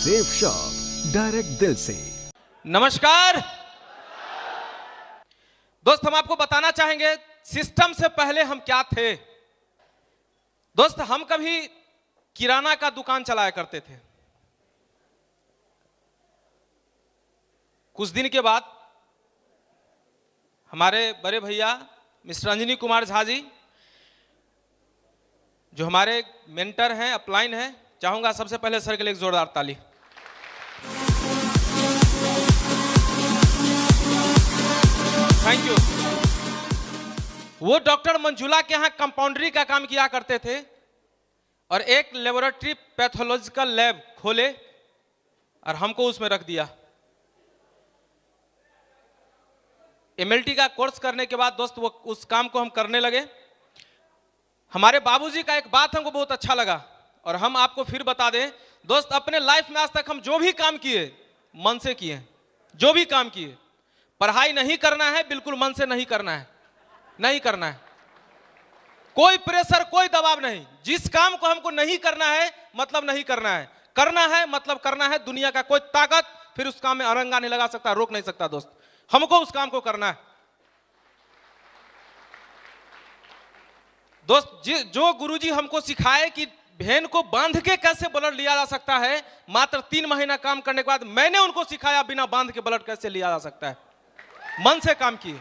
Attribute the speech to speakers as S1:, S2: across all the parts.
S1: Safe shop direct दिल से।
S2: नमस्कार दोस्त, हम आपको बताना चाहेंगे सिस्टम से पहले हम क्या थे। दोस्त, हम कभी किराना का दुकान चलाया करते थे। कुछ दिन के बाद हमारे बड़े भैया मिस्टर अंजनी कुमार झा जी, जो हमारे मेंटर हैं, अपलाइन हैं, चाहूंगा सबसे पहले सर के लिए एक जोरदार ताली। Thank you. वो डॉक्टर मंजुला के यहाँ कंपाउंडरी का काम किया करते थे और एक लेबोरेटरी पैथोलॉजिकल लैब खोले और हमको उसमें रख दिया। एमएलटी का कोर्स करने के बाद दोस्त वो उस काम को हम करने लगे। हमारे बाबूजी का एक बात हमको बहुत अच्छा लगा और हम आपको फिर बता दें दोस्त, अपने लाइफ में आज तक हम जो भी काम किए मन से किए। जो भी काम किए, पढ़ाई नहीं करना है, बिल्कुल मन से नहीं करना है, नहीं करना है। कोई प्रेशर, कोई दबाव नहीं। जिस काम को हमको नहीं करना है मतलब नहीं करना है, करना है मतलब करना है। दुनिया का कोई ताकत फिर उस काम में अरंगा नहीं लगा सकता, रोक नहीं सकता। दोस्त, हमको उस काम को करना है। दोस्त, जो गुरुजी हमको सिखाए कि भेन को बांध के कैसे ब्लड लिया जा सकता है, मात्र 3 महीना काम करने के बाद मैंने उनको सिखाया बिना बांध के ब्लड कैसे लिया जा सकता है। मन से काम किए,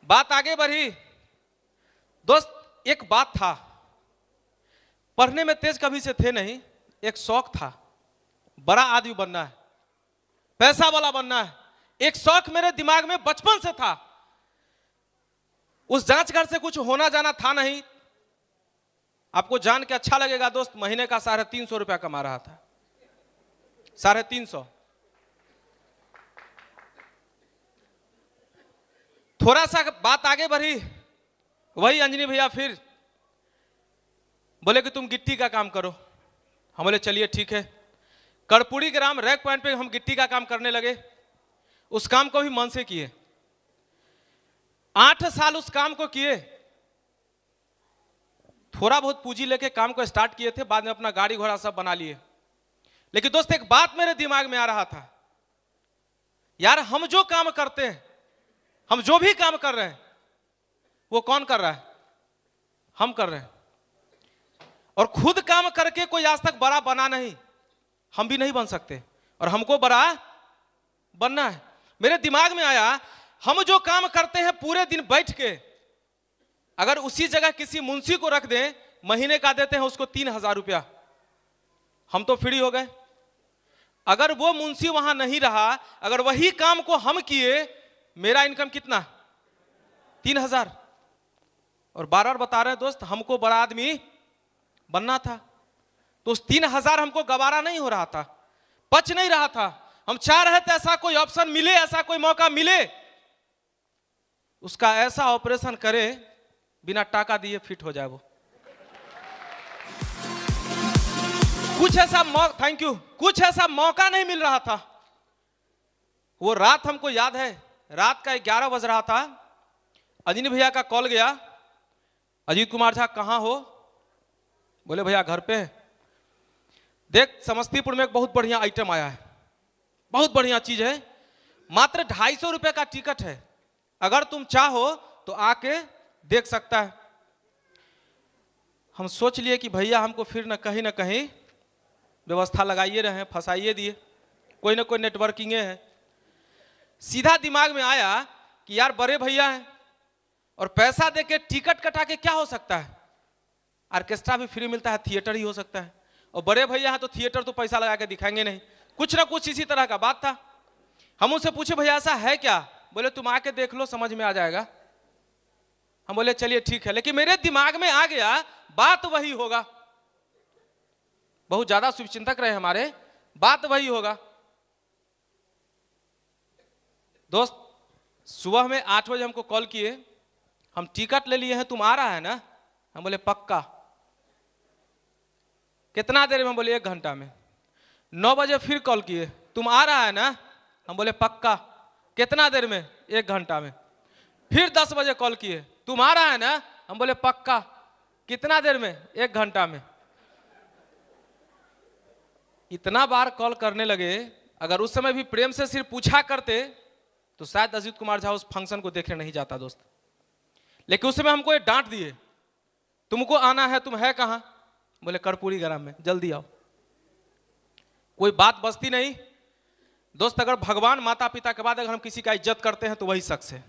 S2: बात आगे बढ़ी। दोस्त, एक बात था, पढ़ने में तेज कभी से थे नहीं, एक शौक था, बड़ा आदमी बनना है, पैसा वाला बनना है। एक शौक मेरे दिमाग में बचपन से था। उस जांच घर से कुछ होना जाना था नहीं। आपको जान के अच्छा लगेगा दोस्त, महीने का 350 रुपया कमा रहा था। 350। थोड़ा सा बात आगे बढ़ी, वही अंजनी भैया फिर बोले कि तुम गिट्टी का काम करो। हम बोले चलिए ठीक है। कर्पूरी ग्राम रैक पॉइंट पे हम गिट्टी का काम करने लगे। उस काम को भी मन से किए। 8 साल उस काम को किए। थोड़ा बहुत पूंजी लेके काम को स्टार्ट किए थे, बाद में अपना गाड़ी घोड़ा सब बना लिए। लेकिन दोस्त, एक बात मेरे दिमाग में आ रहा था, यार हम जो काम करते हैं, हम जो भी काम कर रहे हैं, वो कौन कर रहा है? हम कर रहे हैं। और खुद काम करके कोई आज तक बड़ा बना नहीं, हम भी नहीं बन सकते और हमको बड़ा बनना है। मेरे दिमाग में आया, हम जो काम करते हैं पूरे दिन बैठ के, अगर उसी जगह किसी मुंशी को रख दें, महीने का देते हैं उसको 3000 रुपया, हम तो फ्री हो गए। अगर वो मुंशी वहां नहीं रहा, अगर वही काम को हम किए, मेरा इनकम कितना? 3000। और बार-बार बता रहे हैं दोस्त, हमको बड़ा आदमी बनना था। तो उस 3000 हमको गवारा नहीं हो रहा था, पच नहीं रहा था। हम चाह रहे थे ऐसा कोई ऑप्शन मिले, ऐसा कोई मौका मिले, उसका ऐसा ऑपरेशन करे बिना टाका दिए फिट हो जाए वो। कुछ ऐसा थैंक यू, कुछ ऐसा मौका नहीं मिल रहा था। वो रात हमको याद है, रात का 11 बज रहा था। अंजनी भैया का कॉल गया, अजीत कुमार झा कहाँ हो? बोले भैया घर पे है। देख, समस्तीपुर में एक बहुत बढ़िया आइटम आया है, बहुत बढ़िया चीज है, मात्र 250 रुपए का टिकट है, अगर तुम चाहो तो आके देख सकता है। हम सोच लिए कि भैया हमको फिर न कहीं व्यवस्था लगाइए रहे, फंसाइए दिए, कोई ना कोई नेटवर्किंग है। सीधा दिमाग में आया कि यार बड़े भैया हैं और पैसा देके टिकट कटा के क्या हो सकता है? ऑर्केस्ट्रा भी फ्री मिलता है, थिएटर ही हो सकता है। और बड़े भैया हैं तो थिएटर तो पैसा लगा के दिखाएंगे नहीं। कुछ ना कुछ इसी तरह का बात था। हम उनसे पूछे भैया ऐसा है क्या? बोले तुम आके देख लो, समझ में आ जाएगा। हम बोले चलिए ठीक है। लेकिन मेरे दिमाग में आ गया बात वही होगा, बहुत ज्यादा शुभचिंतक रहे हमारे, बात वही होगा। दोस्त, सुबह में 8 बजे हमको कॉल किए, हम टिकट ले लिए हैं, तुम आ रहा है ना? हम बोले पक्का। कितना देर में? हम बोले 1 घंटा में। 9 बजे फिर कॉल किए, तुम आ रहा है ना? हम बोले पक्का। कितना देर में? 1 घंटा में। फिर 10 बजे कॉल किए, तुम आ रहा है ना? हम बोले पक्का। कितना देर में? 1 घंटा में। इतना बार कॉल करने लगे, अगर उस समय भी प्रेम से सिर्फ पूछा करते तो शायद अजीत कुमार झा उस फंक्शन को देखने नहीं जाता दोस्त। लेकिन उस समय हमको ये डांट दिए, तुमको आना है, तुम है कहां? बोले कर्पूरी ग्राम में, जल्दी आओ। कोई बात बचती नहीं दोस्त। अगर भगवान माता पिता के बाद अगर हम किसी का इज्जत करते हैं तो वही शख्स है,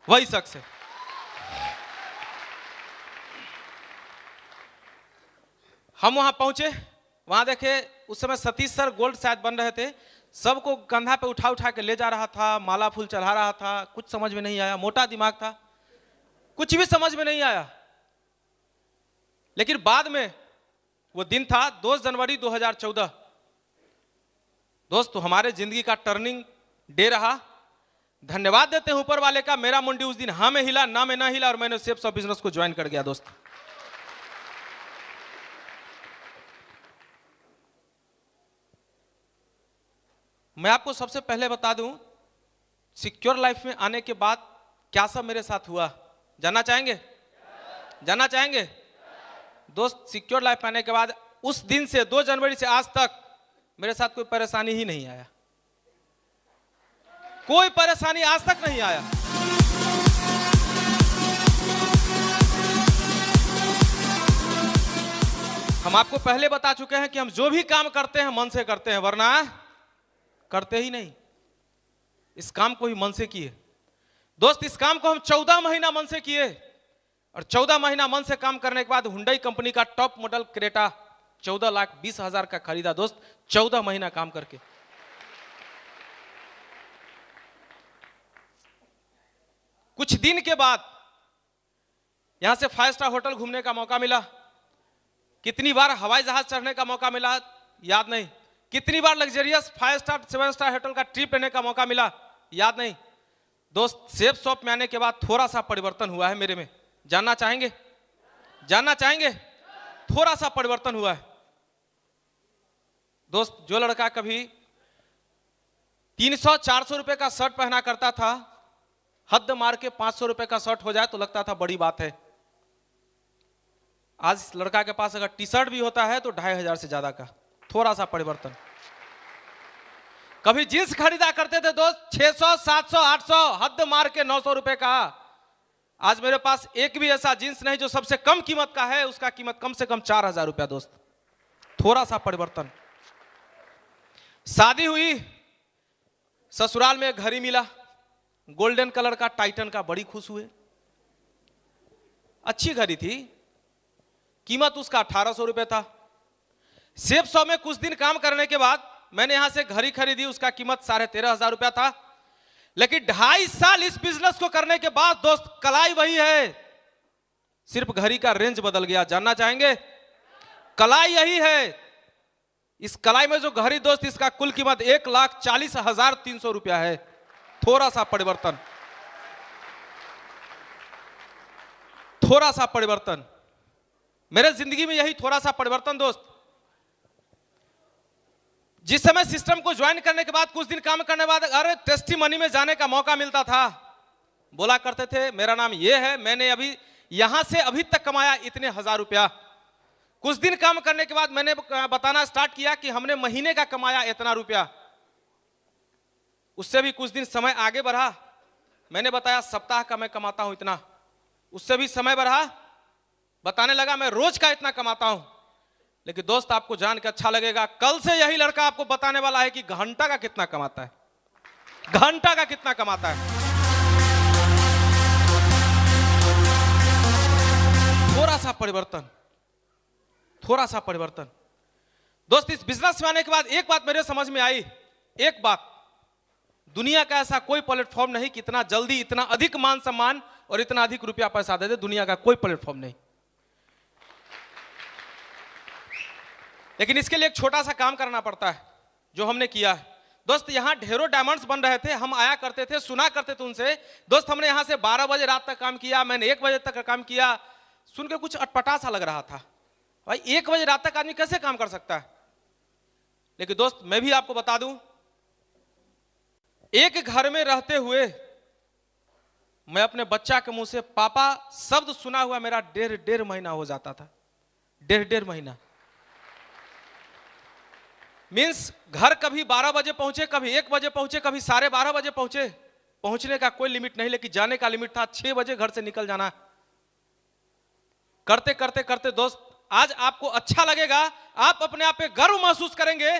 S2: वही शख्स है। हम वहां पहुंचे, वहां देखे उस समय सतीश सर गोल्ड शायद बन रहे थे, सबको कंधा पे उठा उठा के ले जा रहा था, माला फूल चढ़ा रहा था। कुछ समझ में नहीं आया, मोटा दिमाग था, कुछ भी समझ में नहीं आया। लेकिन बाद में वो दिन था 2 जनवरी 2014 दोस्त, तो हमारे जिंदगी का टर्निंग डे रहा। धन्यवाद देते हैं ऊपर वाले का, मेरा मुंडी उस दिन हाँ में हिला, ना में ना हिला और मैंने सेप्स ऑफ बिजनेस को ज्वाइन कर गया दोस्त। मैं आपको सबसे पहले बता दूं, सिक्योर लाइफ में आने के बाद क्या सब मेरे साथ हुआ, जानना चाहेंगे? जानना चाहेंगे दोस्त? सिक्योर लाइफ में आने के बाद उस दिन से 2 जनवरी से आज तक मेरे साथ कोई परेशानी ही नहीं आया, कोई परेशानी आज तक नहीं आया। हम आपको पहले बता चुके हैं कि हम जो भी काम करते हैं मन से करते हैं, वरना करते ही नहीं। इस काम को ही मन से किए दोस्त। इस काम को हम 14 महीना मन से किए और 14 महीना मन से काम करने के बाद हुंडई कंपनी का टॉप मॉडल क्रेटा 14,20,000 का खरीदा दोस्त, 14 महीना काम करके। कुछ दिन के बाद यहां से 5 स्टार होटल घूमने का मौका मिला। कितनी बार हवाई जहाज चढ़ने का मौका मिला याद नहीं। कितनी बार लग्जरियस 5 स्टार 7 स्टार होटल का ट्रिप लेने का मौका मिला याद नहीं दोस्त। सेफ शॉप में आने के बाद थोड़ा सा परिवर्तन हुआ है मेरे में, जानना चाहेंगे? जानना चाहेंगे? थोड़ा सा परिवर्तन हुआ है दोस्त। जो लड़का कभी 300-400 रुपए का शर्ट पहना करता था, हद मार के 500 रुपए का शर्ट हो जाए तो लगता था बड़ी बात है। आज इस लड़का के पास अगर टी शर्ट भी होता है तो 2,500 से ज्यादा का। थोड़ा सा परिवर्तन। कभी जींस खरीदा करते थे दोस्त 600, 700, 800, हद मार के 900 रुपए का। आज मेरे पास एक भी ऐसा जींस नहीं जो सबसे कम कीमत का है, उसका कीमत कम से कम 4,000 रुपया दोस्त। थोड़ा सा परिवर्तन। शादी हुई, ससुराल में घड़ी मिला गोल्डन कलर का टाइटन का, बड़ी खुश हुए। अच्छी घड़ी थी, कीमत उसका 1,800 रुपए था। सेफ शॉप में कुछ दिन काम करने के बाद मैंने यहां से घड़ी खरीदी, उसका कीमत 13,500 रुपया था। लेकिन 2.5 साल इस बिजनेस को करने के बाद दोस्त कलाई वही है, सिर्फ घड़ी का रेंज बदल गया। जानना चाहेंगे? कलाई यही है। इस कलाई में जो घड़ी दोस्त, इसका कुल कीमत 1,40,300 रुपया है। थोड़ा सा परिवर्तन, थोड़ा सा परिवर्तन। मेरे जिंदगी में यही थोड़ा सा परिवर्तन दोस्त। जिस समय सिस्टम को ज्वाइन करने के बाद कुछ दिन काम करने के बाद अरे टेस्टी मनी में जाने का मौका मिलता था, बोला करते थे मेरा नाम ये है, मैंने अभी यहां से अभी तक कमाया इतने 1,000 रुपया। कुछ दिन काम करने के बाद मैंने बताना स्टार्ट किया कि हमने महीने का कमाया इतना रुपया। उससे भी कुछ दिन समय आगे बढ़ा, मैंने बताया सप्ताह का मैं कमाता हूं इतना। उससे भी समय बढ़ा, बताने लगा मैं रोज का इतना कमाता हूं। लेकिन दोस्त आपको जान के अच्छा लगेगा, कल से यही लड़का आपको बताने वाला है कि घंटा का कितना कमाता है, घंटा का कितना कमाता है। थोड़ा सा परिवर्तन, थोड़ा सा परिवर्तन दोस्त। इस बिजनेस में आने के बाद एक बात मेरे समझ में आई, एक बात, दुनिया का ऐसा कोई प्लेटफॉर्म नहीं कि इतना जल्दी इतना अधिक मान सम्मान और इतना अधिक रुपया पैसा दे दे। दुनिया का कोई प्लेटफॉर्म नहीं। लेकिन इसके लिए एक छोटा सा काम करना पड़ता है, जो हमने किया है दोस्त। यहां ढेरों डायमंड्स बन रहे थे, हम आया करते थे, सुना करते थे उनसे दोस्त। हमने यहां से 12 बजे रात तक काम किया, मैंने 1 बजे तक काम किया। सुन के कुछ अटपटा सा लग रहा था, भाई 1 बजे रात तक आदमी कैसे काम कर सकता है। लेकिन दोस्त मैं भी आपको बता दूं, एक घर में रहते हुए मैं अपने बच्चा के मुंह से पापा शब्द सुना हुआ मेरा 1.5 महीना हो जाता था। 1.5 महीना। मीन्स घर कभी 12 बजे पहुंचे, कभी 1 बजे पहुंचे, कभी 12:30 बजे पहुंचे। पहुंचने का कोई लिमिट नहीं, लेकिन जाने का लिमिट था 6 बजे घर से निकल जाना। करते करते करते दोस्त, आज आपको अच्छा लगेगा, आप अपने आप पे गर्व महसूस करेंगे।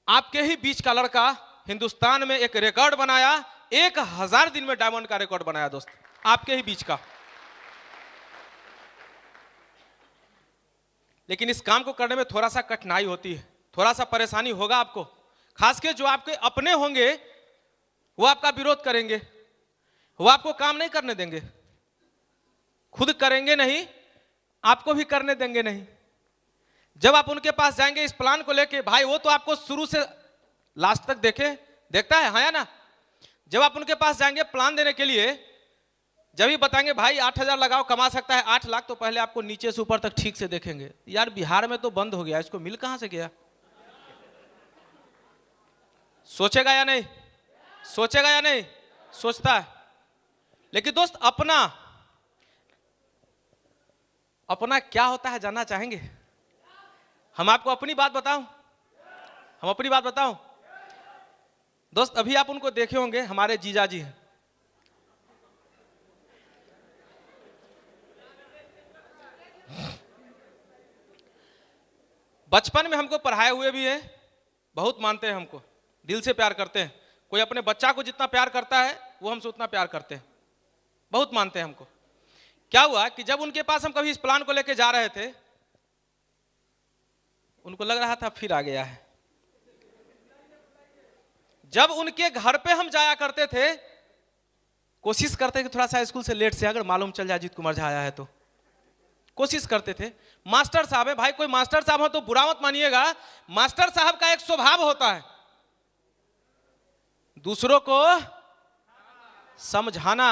S2: आपके ही बीच का लड़का हिंदुस्तान में एक रिकॉर्ड बनाया, 1000 दिन में डायमंड का रिकॉर्ड बनाया दोस्त, आपके ही बीच का। लेकिन इस काम को करने में थोड़ा सा कठिनाई होती है, थोड़ा सा परेशानी होगा आपको। खास के जो आपके अपने होंगे वो आपका विरोध करेंगे, वो आपको काम नहीं करने देंगे, खुद करेंगे नहीं, आपको भी करने देंगे नहीं। जब आप उनके पास जाएंगे इस प्लान को लेके, भाई वो तो आपको शुरू से लास्ट तक देखता है, हाँ या ना। जब आप उनके पास जाएंगे प्लान देने के लिए, जब ही बताएंगे भाई 8,000 लगाओ कमा सकता है 8 लाख, तो पहले आपको नीचे से ऊपर तक ठीक से देखेंगे, यार बिहार में तो बंद हो गया, इसको मिल कहां से गया। सोचेगा या नहीं, सोचेगा या नहीं, सोचता है। लेकिन दोस्त अपना क्या होता है जानना चाहेंगे? हम आपको अपनी बात बताऊं, हम अपनी बात बताऊं दोस्त। अभी आप उनको देखे होंगे, हमारे जीजा जी हैं, बचपन में हमको पढ़ाए हुए भी हैं, बहुत मानते हैं हमको, दिल से प्यार करते हैं। कोई अपने बच्चा को जितना प्यार करता है वो हमसे उतना प्यार करते हैं, बहुत मानते हैं हमको। क्या हुआ कि जब उनके पास हम कभी इस प्लान को लेके जा रहे थे, उनको लग रहा था फिर आ गया है। जब उनके घर पे हम जाया करते थे, कोशिश करते कि थोड़ा सा स्कूल से लेट से अगर मालूम चल जाए अजीत कुमार झा आया है तो, कोशिश करते थे। मास्टर साहब है भाई, कोई मास्टर साहब हो तो बुरा मत मानिएगा, मास्टर साहब का एक स्वभाव होता है दूसरों को समझाना,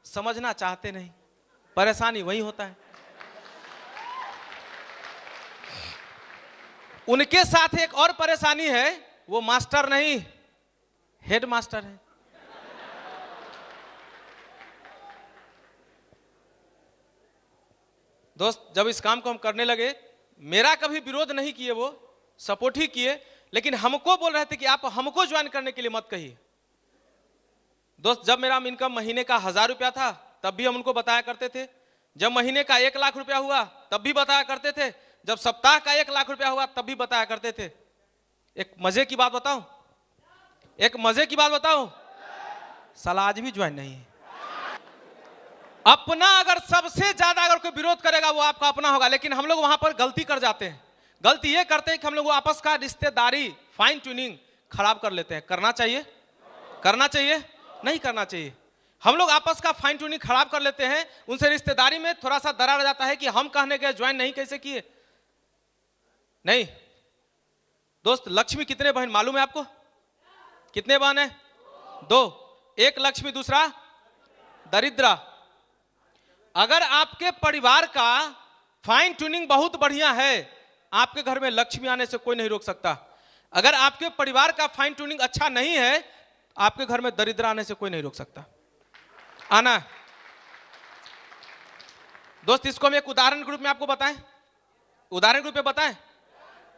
S2: समझना चाहते नहीं, परेशानी वही होता है। उनके साथ एक और परेशानी है, वो मास्टर नहीं हेड मास्टर है। दोस्त जब इस काम को हम करने लगे, मेरा कभी विरोध नहीं किए, वो सपोर्ट ही किए, लेकिन हमको बोल रहे थे कि आप हमको ज्वाइन करने के लिए मत कहिए। दोस्त जब मेरा इनकम महीने का 1000 रुपया था तब भी हम उनको बताया करते थे, जब महीने का 1 लाख रुपया हुआ तब भी बताया करते थे, जब सप्ताह का 1 लाख रुपया हुआ तब भी बताया करते थे। एक मजे की बात बताऊं, एक मजे की बात बताऊं, साला आज भी ज्वाइन नहीं है। अपना अगर सबसे ज्यादा अगर कोई विरोध करेगा वो आपका अपना होगा, लेकिन हम लोग वहां पर गलती कर जाते हैं। गलती ये करते हैं कि हम लोग आपस का रिश्तेदारी फाइन ट्यूनिंग खराब कर लेते हैं। करना चाहिए? करना चाहिए? नहीं करना चाहिए। हम लोग आपस का फाइन ट्यूनिंग खराब कर लेते हैं, उनसे रिश्तेदारी में थोड़ा सा दरार जाता है कि हम कहने के ज्वाइन नहीं कैसे किए। नहीं दोस्त, लक्ष्मी कितने बहन मालूम है आपको? कितने बहन है? 2, एक लक्ष्मी दूसरा दरिद्रा। अगर आपके परिवार का फाइन ट्यूनिंग बहुत बढ़िया है, आपके घर में लक्ष्मी आने से कोई नहीं रोक सकता। अगर आपके परिवार का फाइन ट्यूनिंग अच्छा नहीं है, आपके घर में दरिद्र आने से कोई नहीं रोक सकता। आना दोस्त, इसको हम एक उदाहरण के रूप में आपको बताएं, उदाहरण के रूप में बताएं।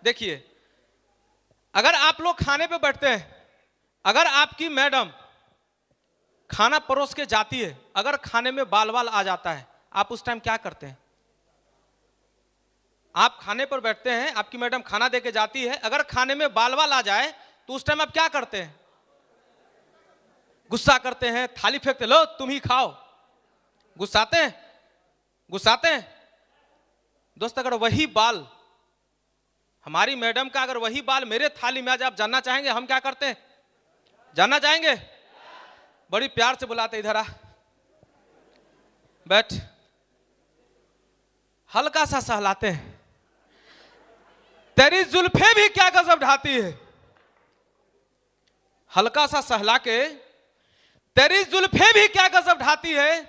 S2: देखिए, अगर आप लोग खाने पे बैठते हैं, अगर आपकी मैडम खाना परोस के जाती है, अगर खाने में बाल बाल आ जाता है, आप उस टाइम क्या करते हैं? आप खाने पर बैठते हैं, आपकी मैडम खाना देके जाती है, अगर खाने में बाल बाल आ जाए तो उस टाइम आप क्या करते हैं? गुस्सा करते हैं, थाली फेंकते, लो तुम ही खाओ, गुस्साते हैं, गुस्साते हैं। दोस्त अगर वही बाल हमारी मैडम का, अगर वही बाल मेरे थाली में आज, आप जानना चाहेंगे हम क्या करते हैं? जानना चाहेंगे? बड़ी प्यार से बुलाते, इधर आ, बैठ, हल्का सा सहलाते हैं, तेरी जुल्फे भी क्या गजब ढाती है। हल्का सा सहला के, तेरी जुल्फे भी क्या गजब ढाती है,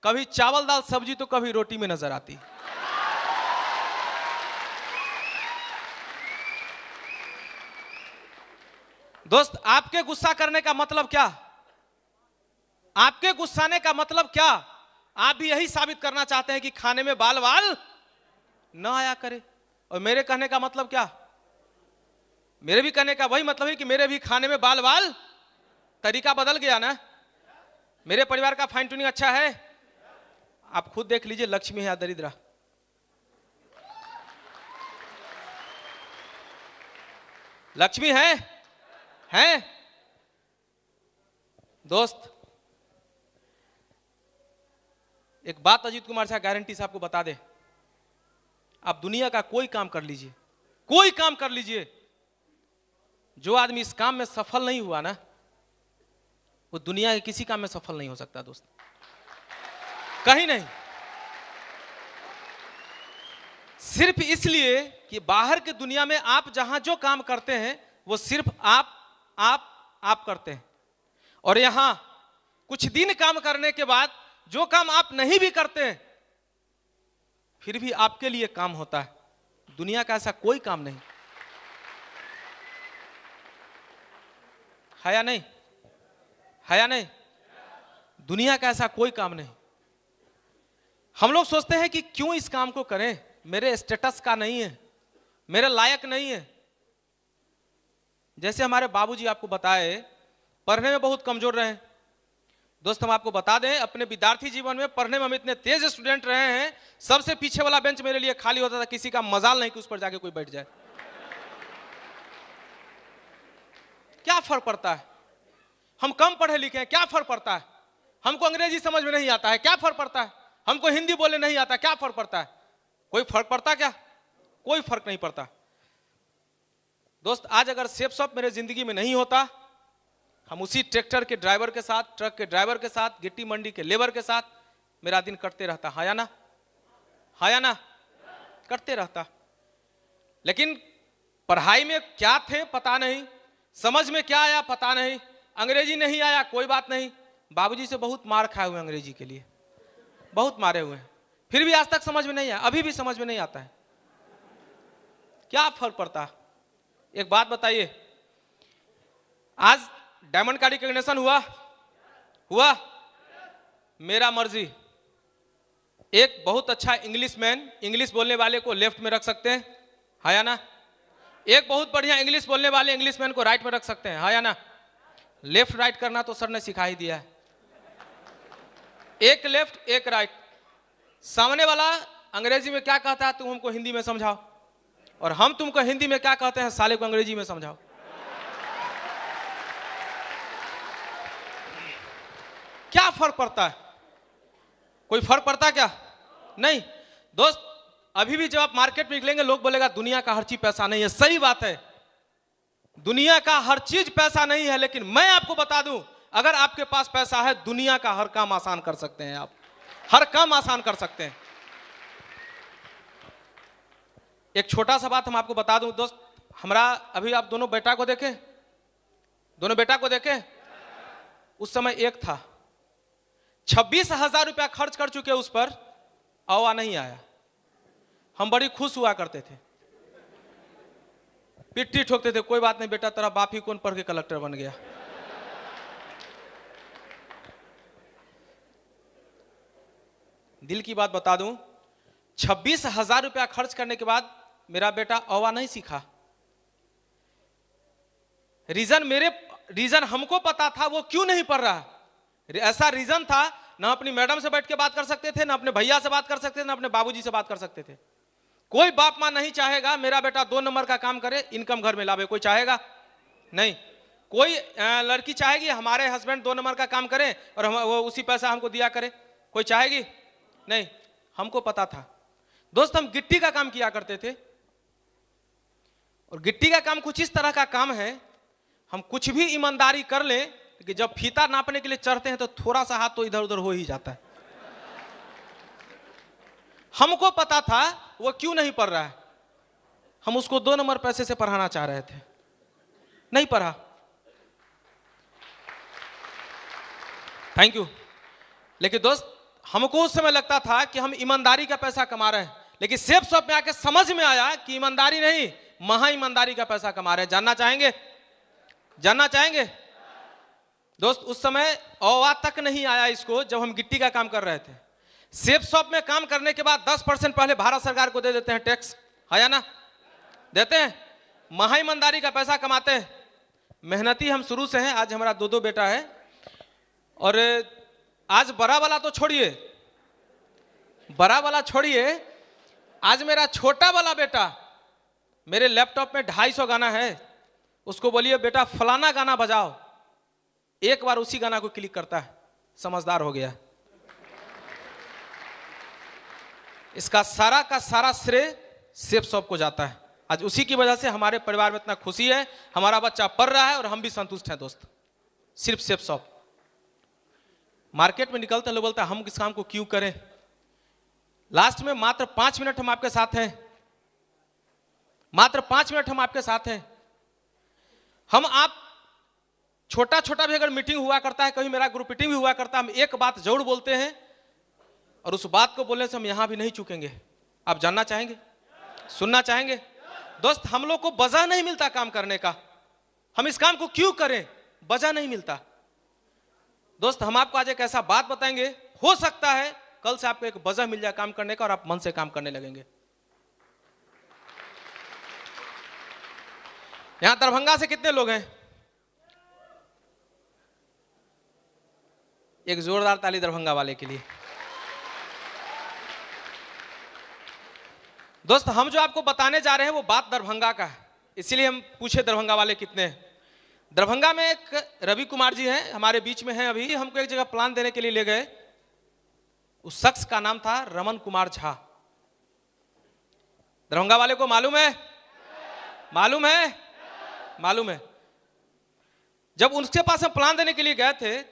S2: कभी चावल दाल सब्जी तो कभी रोटी में नजर आती। दोस्त आपके गुस्सा करने का मतलब क्या? आपके गुस्साने का मतलब क्या? आप भी यही साबित करना चाहते हैं कि खाने में बाल बाल न आया करे। और मेरे कहने का मतलब क्या? मेरे भी कहने का वही मतलब है कि मेरे भी खाने में बाल बाल तरीका बदल गया ना। मेरे परिवार का फाइन ट्यूनिंग अच्छा है। आप खुद देख लीजिए, लक्ष्मी है या दरिद्रा। लक्ष्मी है दोस्त। एक बात अजीत कुमार साहब गारंटी से आपको बता दे, आप दुनिया का कोई काम कर लीजिए, कोई काम कर लीजिए, जो आदमी इस काम में सफल नहीं हुआ ना, वो दुनिया के किसी काम में सफल नहीं हो सकता दोस्त, कहीं नहीं। सिर्फ इसलिए कि बाहर की दुनिया में आप जहां जो काम करते हैं वो सिर्फ आप करते हैं, और यहां कुछ दिन काम करने के बाद जो काम आप नहीं भी करते हैं फिर भी आपके लिए काम होता है। दुनिया का ऐसा कोई काम नहीं है, या नहीं है, या नहीं? दुनिया का ऐसा कोई काम नहीं। हम लोग सोचते हैं कि क्यों इस काम को करें, मेरे स्टेटस का नहीं है, मेरे लायक नहीं है। जैसे हमारे बाबूजी आपको बताए, पढ़ने में बहुत कमजोर रहे दोस्त। हम आपको बता दें, अपने विद्यार्थी जीवन में पढ़ने में हम इतने तेज स्टूडेंट रहे हैं, सबसे पीछे वाला बेंच मेरे लिए खाली होता था, किसी का मजाल नहीं कि उस पर जाके कोई बैठ जाए। क्या फर्क पड़ता है? हम कम पढ़े लिखे हैं, क्या फर्क पड़ता है? हमको अंग्रेजी समझ में नहीं आता है, क्या फर्क पड़ता है? हमको हिंदी बोलने नहीं आता, क्या फर्क पड़ता है? कोई फर्क पड़ता क्या? कोई फर्क नहीं पड़ता दोस्त। आज अगर सेफ शॉप मेरे जिंदगी में नहीं होता, हम उसी ट्रैक्टर के ड्राइवर के साथ, ट्रक के ड्राइवर के साथ, गिट्टी मंडी के लेबर के साथ मेरा दिन कटते रहता, हाँ या ना? हाँ या ना? कटते रहता। लेकिन पढ़ाई में क्या थे पता नहीं, समझ में क्या आया पता नहीं, अंग्रेजी नहीं आया कोई बात नहीं। बाबूजी से बहुत मार खाए हुए अंग्रेजी के लिए, बहुत मारे हुए हैं, फिर भी आज तक समझ में नहीं आया, अभी भी समझ में नहीं आता है। क्या फर्क पड़ता? एक बात बताइए, आज डायमंड का रिकॉग्निशन हुआ मेरा मर्जी। एक बहुत अच्छा इंग्लिशमैन, इंग्लिश बोलने वाले को लेफ्ट में रख सकते हैं, हाँ या ना? एक बहुत बढ़िया इंग्लिश बोलने वाले इंग्लिशमैन को राइट में रख सकते हैं, हाँ या ना? लेफ्ट राइट करना तो सर ने सिखा ही दिया है, एक लेफ्ट एक राइट। सामने वाला अंग्रेजी में क्या कहता है तुम हमको हिंदी में समझाओ, और हम तुमको हिंदी में क्या कहते हैं साले को अंग्रेजी में समझाओ। क्या फर्क पड़ता है? कोई फर्क पड़ता क्या? नहीं दोस्त। अभी भी जब आप मार्केट में निकलेंगे लोग बोलेगा दुनिया का हर चीज पैसा नहीं है। सही बात है, दुनिया का हर चीज पैसा नहीं है, लेकिन मैं आपको बता दूं, अगर आपके पास पैसा है दुनिया का हर काम आसान कर सकते हैं, आप हर काम आसान कर सकते हैं। एक छोटा सा बात हम आपको बता दूं दोस्त, हमारा अभी आप दोनों बेटा को देखे, उस समय एक था, 26,000 रुपया खर्च कर चुके उस पर, अवा नहीं आया। हम बड़ी खुश हुआ करते थे, पिट्ठी ठोकते थे, कोई बात नहीं बेटा तेरा बाप ही कौन पढ़ के कलेक्टर बन गया। दिल की बात बता दूं, 26,000 रुपया खर्च करने के बाद मेरा बेटा अवा नहीं सीखा। रीजन हमको पता था वो क्यों नहीं पढ़ रहा। ऐसा रीजन था, ना अपनी मैडम से बैठ के बात कर सकते थे, ना अपने भैया से बात कर सकते थे, ना अपने बाबूजी से बात कर सकते थे। कोई बाप मां नहीं चाहेगा मेरा बेटा 2 नंबर का काम करे, इनकम घर में लावे, कोई चाहेगा नहीं। कोई लड़की चाहेगी हमारे हस्बैंड 2 नंबर का काम करें और वो उसी पैसा हमको दिया करे, कोई चाहेगी नहीं। हमको पता था दोस्त, हम गिट्टी का काम किया करते थे, और गिट्टी का काम कुछ इस तरह का काम है, हम कुछ भी ईमानदारी कर लें कि जब फीता नापने के लिए चढ़ते हैं तो थोड़ा सा हाथ तो इधर उधर हो ही जाता है। हमको पता था वो क्यों नहीं पढ़ रहा है, हम उसको 2 नंबर पैसे से पढ़ाना चाह रहे थे, नहीं पढ़ा। Thank you. लेकिन दोस्त हमको उस समय लगता था कि हम ईमानदारी का पैसा कमा रहे हैं, लेकिन सेफ शॉप में आके समझ में आया कि ईमानदारी नहीं, महा ईमानदारी का पैसा कमा रहे हैं। जानना चाहेंगे दोस्त, उस समय औवा तक नहीं आया इसको जब हम गिट्टी का काम कर रहे थे। सेफ शॉप में काम करने के बाद 10% पहले भारत सरकार को दे देते हैं टैक्स, है या ना? देते हैं। महा ईमानदारी का पैसा कमाते हैं, मेहनती हम शुरू से हैं। आज हमारा दो दो बेटा है, और आज बड़ा वाला तो छोड़िए, बड़ा वाला छोड़िए, आज मेरा छोटा वाला बेटा मेरे लैपटॉप में 250 गाना है, उसको बोलिए बेटा फलाना गाना बजाओ, एक बार उसी गाना को क्लिक करता है, समझदार हो गया। इसका सारा का सारा श्रेय सेफ शॉप को जाता है। आज उसी की वजह से हमारे परिवार में इतना खुशी है, हमारा बच्चा पढ़ रहा है और हम भी संतुष्ट हैं दोस्त, सिर्फ सेफ शॉप। मार्केट में निकलते लोग बोलते हैं हम इस काम को क्यों करें। लास्ट में मात्र 5 मिनट हम आपके साथ हैं, मात्र 5 मिनट हम आपके साथ हैं। हम आप छोटा छोटा भी अगर मीटिंग हुआ करता है, कहीं मेरा ग्रुप मीटिंग भी हुआ करता है, हम एक बात जरूर बोलते हैं और उस बात को बोलने से हम यहां भी नहीं चूकेंगे। आप जानना चाहेंगे, सुनना चाहेंगे दोस्त, हम लोग को वजह नहीं मिलता काम करने का, हम इस काम को क्यों करें, वजह नहीं मिलता। दोस्त हम आपको आज एक ऐसा बात बताएंगे, हो सकता है कल से आपको एक वजह मिल जाए काम करने का और आप मन से काम करने लगेंगे। यहां दरभंगा से कितने लोग हैं? एक जोरदार ताली दरभंगा वाले के लिए। दोस्त हम जो आपको बताने जा रहे हैं वो बात दरभंगा का है, इसीलिए हम पूछे दरभंगा वाले कितने हैं। दरभंगा में एक रवि कुमार जी हैं, हमारे बीच में हैं। अभी हमको एक जगह प्लान देने के लिए ले गए, उस शख्स का नाम था रमन कुमार झा। दरभंगा वाले को मालूम है? मालूम है? मालूम है। जब उनके पास हम प्लान देने के लिए गए थे,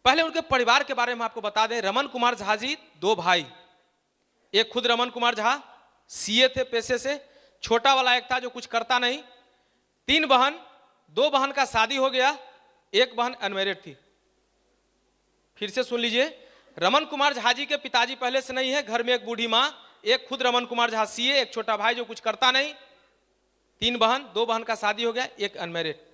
S2: पहले उनके परिवार के बारे में आपको बता दें। रमन कुमार झा जी 2 भाई, एक खुद रमन कुमार झा सीए थे पेशे से, छोटा वाला एक था जो कुछ करता नहीं। 3 बहन, 2 बहन का शादी हो गया, एक बहन अनमैरिड थी। फिर से सुन लीजिए, रमन कुमार झा जी के पिताजी पहले से नहीं है, घर में एक बूढ़ी माँ, एक खुद रमन कुमार झा सीए, एक छोटा भाई जो कुछ करता नहीं, 3 बहन, 2 बहन का शादी हो गया, एक अनमैरिड।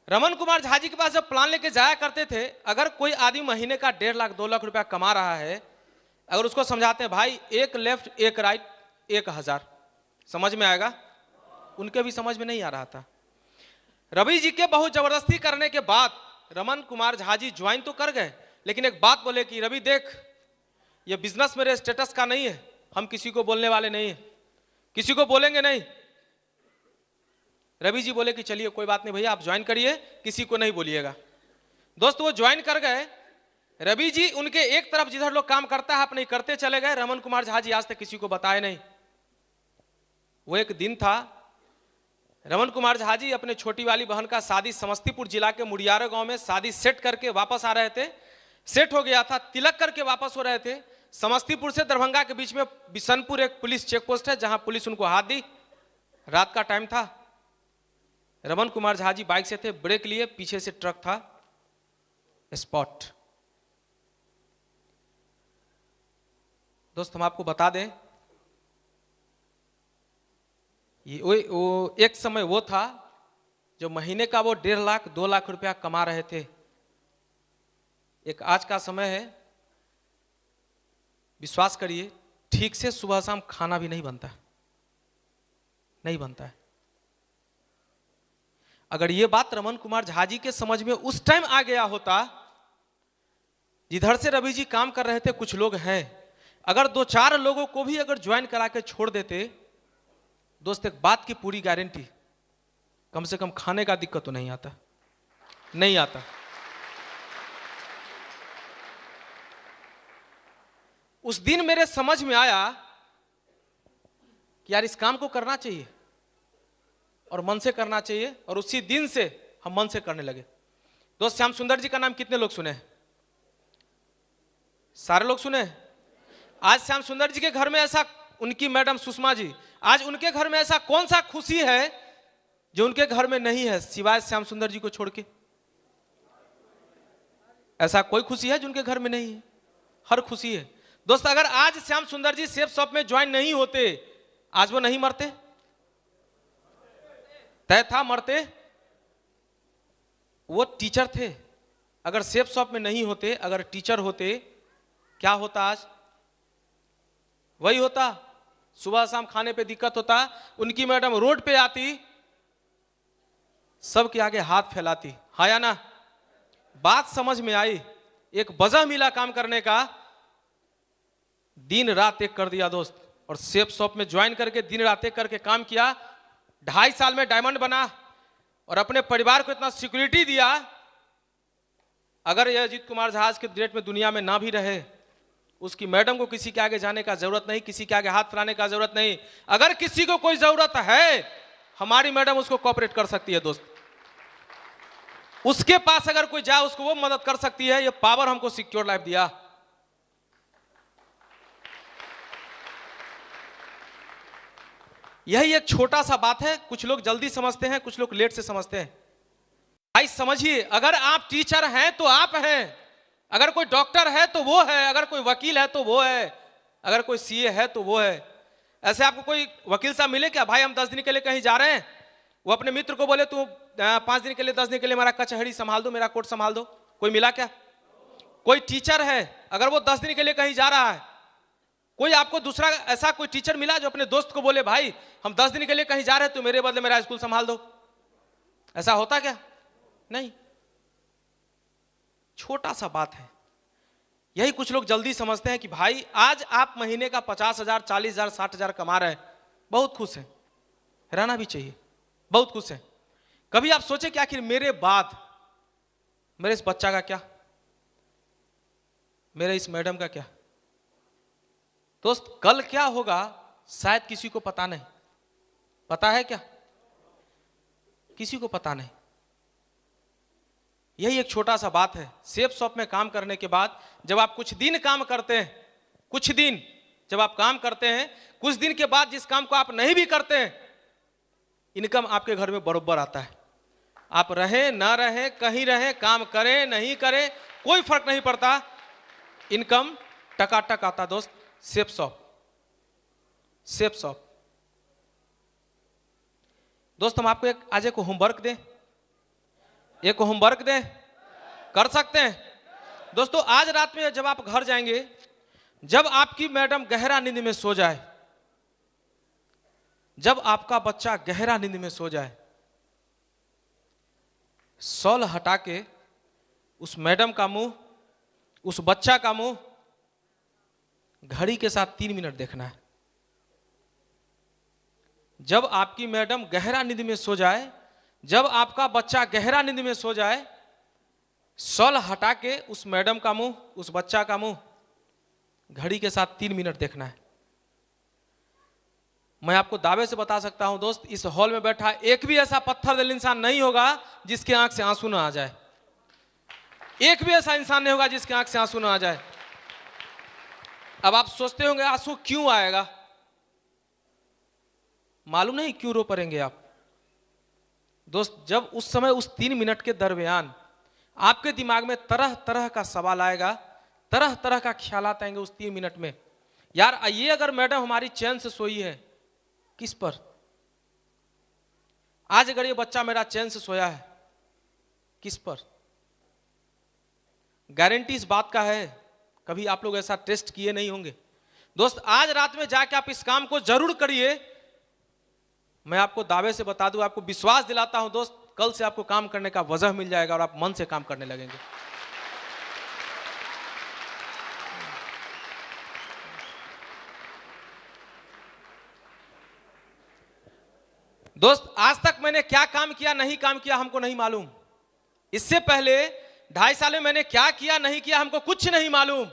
S2: रमन कुमार झा जी के पास जब प्लान लेके जाया करते थे, अगर कोई आदमी महीने का 1.5 लाख 2 लाख रुपया कमा रहा है, अगर उसको समझाते हैं भाई एक लेफ्ट एक राइट 1000, समझ में आएगा? उनके भी समझ में नहीं आ रहा था। रवि जी के बहुत जबरदस्ती करने के बाद रमन कुमार झा जी ज्वाइन तो कर गए, लेकिन एक बात बोले कि रवि देख, ये बिजनेस मेरे स्टेटस का नहीं है, हम किसी को बोलने वाले नहीं है, किसी को बोलेंगे नहीं। रवि जी बोले कि चलिए कोई बात नहीं भैया, आप ज्वाइन करिए, किसी को नहीं बोलिएगा। दोस्त वो ज्वाइन कर गए। रवि जी उनके एक तरफ जिधर लोग काम करता है अपने करते चले गए, रमन कुमार झा जी आज तक किसी को बताए नहीं। वो एक दिन था, रमन कुमार झा जी अपने छोटी वाली बहन का शादी समस्तीपुर जिला के मुड़ियारो गांव में शादी सेट करके वापस आ रहे थे। सेट हो गया था, तिलक करके वापस हो रहे थे। समस्तीपुर से दरभंगा के बीच में बिशनपुर एक पुलिस चेक पोस्ट है, जहां पुलिस उनको हाथ दी। रात का टाइम था, रमन कुमार झा जी बाइक से थे, ब्रेक लिए, पीछे से ट्रक था, स्पॉट। दोस्त हम आपको बता दें, ये वो एक समय वो था जो महीने का वो 1.5 लाख 2 लाख रुपया कमा रहे थे। एक आज का समय है, विश्वास करिए, ठीक से सुबह शाम खाना भी नहीं बनता, नहीं बनता है। अगर ये बात रमन कुमार झा जी के समझ में उस टाइम आ गया होता, जिधर से रवि जी काम कर रहे थे, कुछ लोग हैं, अगर 2-4 लोगों को भी अगर ज्वाइन करा के छोड़ देते, दोस्त एक बात की पूरी गारंटी, कम से कम खाने का दिक्कत तो नहीं आता, नहीं आता। उस दिन मेरे समझ में आया कि यार इस काम को करना चाहिए और मन से करना चाहिए, और उसी दिन से हम मन से करने लगे। दोस्त श्याम सुंदर जी का नाम कितने लोग सुने? सारे लोग सुने। आज श्याम सुंदर जी के घर में ऐसा, उनकी मैडम सुषमा जी, आज उनके घर में ऐसा कौन सा खुशी है जो उनके घर में नहीं है सिवाय श्याम सुंदर जी को छोड़ के? ऐसा कोई खुशी है जो उनके घर में नहीं है? हर खुशी है। दोस्त अगर आज श्याम सुंदर जी सेफ शॉप में ज्वाइन नहीं होते, आज वो नहीं मरते? तय था मरते। वो टीचर थे, अगर सेफ शॉप में नहीं होते, अगर टीचर होते, क्या होता आज? वही होता, सुबह शाम खाने पे दिक्कत होता, उनकी मैडम रोड पे आती, सबके आगे हाथ फैलाती, हाँ या ना? बात समझ में आई, एक वजह मिला काम करने का, दिन रात एक कर दिया दोस्त, और सेफ शॉप में ज्वाइन करके दिन रात एक करके काम किया, 2.5 साल में डायमंड बना और अपने परिवार को इतना सिक्योरिटी दिया। अगर यह अजीत कुमार झा आज के डेट में दुनिया में ना भी रहे, उसकी मैडम को किसी के आगे जाने का जरूरत नहीं, किसी के आगे हाथ फैलाने का जरूरत नहीं। अगर किसी को कोई जरूरत है, हमारी मैडम उसको कोऑपरेट कर सकती है दोस्त। उसके पास अगर कोई जाए, उसको वो मदद कर सकती है। ये पावर हमको सिक्योर लाइफ दिया। यही एक छोटा सा बात है, कुछ लोग जल्दी समझते हैं, कुछ लोग लेट से समझते हैं। भाई समझिए, अगर आप टीचर हैं तो आप हैं, अगर कोई डॉक्टर है तो वो है, अगर कोई वकील है तो वो है, अगर कोई सीए है तो वो है। ऐसे आपको कोई वकील साहब मिले क्या, भाई हम 10 दिन के लिए कहीं जा रहे हैं, वो अपने मित्र को बोले तू 5 दिन के लिए 10 दिन के लिए मेरा कचहरी संभाल दो, मेरा कोर्ट संभाल दो? कोई मिला क्या? कोई टीचर है, अगर वो 10 दिन के लिए कहीं जा रहा है, कोई आपको दूसरा ऐसा कोई टीचर मिला जो अपने दोस्त को बोले भाई हम 10 दिन के लिए कहीं जा रहे हैं, तो मेरे बदले मेरा स्कूल संभाल दो? ऐसा होता क्या? नहीं। छोटा सा बात है। यही कुछ लोग जल्दी समझते हैं कि भाई आज आप महीने का 50,000, 40,000, 60,000 कमा रहे हैं, बहुत खुश हैं, रहना भी चाहिए, बहुत खुश हैं। कभी आप सोचे कि आखिर मेरे बाद मेरे इस बच्चा का क्या, मेरे इस मैडम का क्या? दोस्त कल क्या होगा शायद किसी को पता नहीं। पता है क्या? किसी को पता नहीं। यही एक छोटा सा बात है। सेफ शॉप में काम करने के बाद जब आप कुछ दिन काम करते हैं, कुछ दिन जब आप काम करते हैं, कुछ दिन के बाद जिस काम को आप नहीं भी करते हैं, इनकम आपके घर में बरोबर आता है। आप रहें ना रहें, कहीं रहें, काम करें नहीं करें, कोई फर्क नहीं पड़ता, इनकम टकाटक आता दोस्त। Safe shop, safe shop. दोस्त हम आपको आज एक होमवर्क दें, एक होमवर्क दें, कर सकते हैं? दोस्तों आज रात में जब आप घर जाएंगे, जब आपकी मैडम गहरा नींद में सो जाए, जब आपका बच्चा गहरा नींद में सो जाए, शॉल हटा के उस मैडम का मुंह, उस बच्चा का मुंह घड़ी के साथ 3 मिनट देखना है। जब आपकी मैडम गहरा नींद में सो जाए, जब आपका बच्चा गहरा नींद में सो जाए, शॉल हटा के उस मैडम का मुंह, उस बच्चा का मुंह घड़ी के साथ 3 मिनट देखना है। मैं आपको दावे से बता सकता हूं दोस्त, इस हॉल में बैठा एक भी ऐसा पत्थर दिल इंसान नहीं होगा जिसके आंख से आंसू ना आ जाए। एक भी ऐसा इंसान नहीं होगा जिसके आंख से आंसू ना आ जाए। अब आप सोचते होंगे आंसू क्यों आएगा? मालूम नहीं क्यों रो पड़ेंगे आप। दोस्त जब उस समय उस 3 मिनट के दरमियान आपके दिमाग में तरह तरह का सवाल आएगा, तरह तरह का ख्यालात आएंगे उस 3 मिनट में। यार ये अगर मैडम हमारी चैन से सोई है, किस पर? आज अगर ये बच्चा मेरा चैन से सोया है, किस पर? गारंटी इस बात का है, कभी आप लोग ऐसा टेस्ट किए नहीं होंगे। दोस्त आज रात में जाके आप इस काम को जरूर करिए। मैं आपको दावे से बता दूं, आपको विश्वास दिलाता हूं दोस्त, कल से आपको काम करने का वजह मिल जाएगा और आप मन से काम करने लगेंगे। दोस्त आज तक मैंने क्या काम किया नहीं काम किया हमको नहीं मालूम। इससे पहले 2.5 साल में मैंने क्या किया नहीं किया हमको कुछ नहीं मालूम।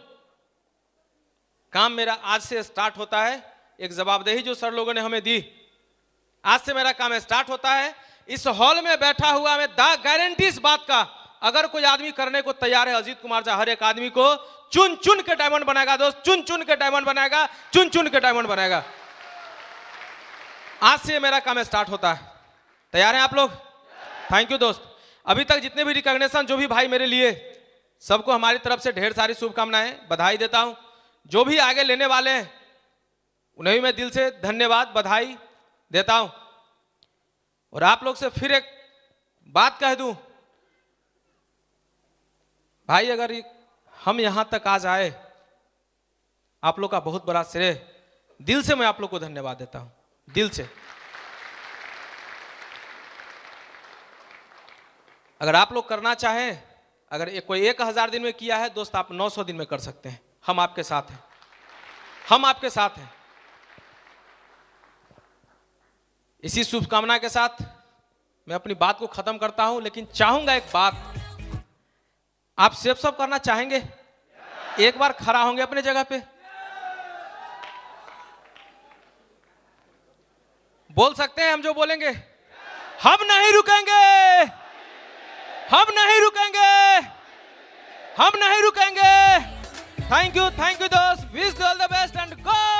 S2: काम मेरा आज से स्टार्ट होता है। एक जवाबदेही जो सर लोगों ने हमें दी, आज से मेरा काम स्टार्ट होता है। इस हॉल में बैठा हुआ मैं गारंटी इस बात का, अगर कोई आदमी करने को तैयार है, अजीत कुमार झा हर एक आदमी को चुन चुन के डायमंड बनाएगा दोस्त, चुन चुन के डायमंड बनाएगा, चुन चुन के डायमंड बनाएगा। आज से मेरा काम स्टार्ट होता है। तैयार हैं आप लोग? थैंक यू दोस्त। अभी तक जितने भी रिकॉग्निशन जो भी भाई मेरे लिए, सबको हमारी तरफ से ढेर सारी शुभकामनाएं, बधाई देता हूं। जो भी आगे लेने वाले हैं उन्हें भी मैं दिल से धन्यवाद, बधाई देता हूं। और आप लोग से फिर एक बात कह दूं, भाई अगर हम यहां तक आज आए, आप लोग का बहुत बड़ा श्रेय दिल से मैं आप लोग को धन्यवाद देता हूं, दिल से। अगर आप लोग करना चाहें, अगर कोई 1000 दिन में किया है दोस्त, आप 900 दिन में कर सकते हैं। हम आपके साथ हैं, हम आपके साथ हैं। इसी शुभकामना के साथ मैं अपनी बात को खत्म करता हूं, लेकिन चाहूंगा एक बात, आप सब करना चाहेंगे? एक बार खड़ा होंगे अपने जगह पे, बोल सकते हैं हम जो बोलेंगे? हम नहीं रुकेंगे, हम नहीं रुकेंगे, हम नहीं रुकेंगे। थैंक यू दोस्त, wish you all the best and go.